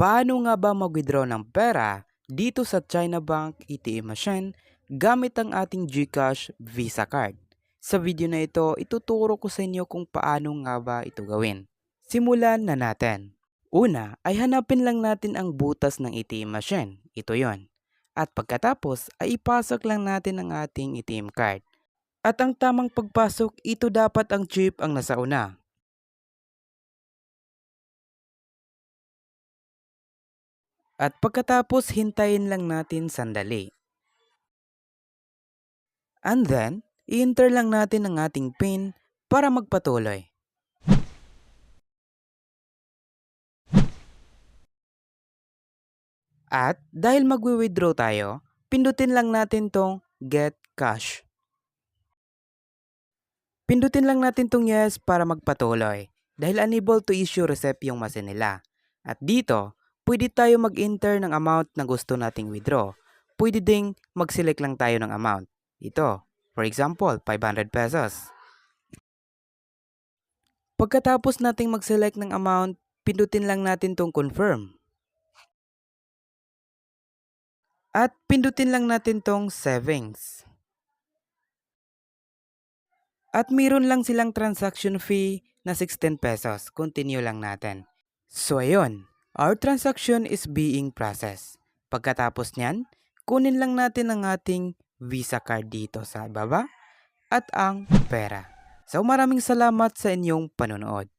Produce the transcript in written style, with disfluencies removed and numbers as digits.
Paano nga ba mag-withdraw ng pera dito sa China Bank ATM machine gamit ang ating GCash Visa Card? Sa video na ito, ituturo ko sa inyo kung paano nga ba ito gawin. Simulan na natin. Una ay hanapin lang natin ang butas ng ATM machine. Ito yon. At pagkatapos ay ipasok lang natin ang ating ATM card. At ang tamang pagpasok, ito dapat ang chip ang nasa una. At pagkatapos hintayin lang natin sandali. And then, i-enter lang natin ang ating PIN para magpatuloy. At dahil magwi-withdraw tayo, pindutin lang natin tong Get Cash. Pindutin lang natin tong Yes para magpatuloy dahil unable to issue receipt yung machine nila. At dito, pwede tayo mag-enter ng amount na gusto nating withdraw. Pwede ding mag-select lang tayo ng amount. Ito, for example, 500 pesos. Pagkatapos nating mag-select ng amount, pindutin lang natin tong confirm. At pindutin lang natin tong savings. At meron lang silang transaction fee na 16 pesos. Continue lang natin. So ayun, our transaction is being processed. Pagkatapos niyan, kunin lang natin ang ating Visa card dito sa baba at ang pera. So maraming salamat sa inyong panonood.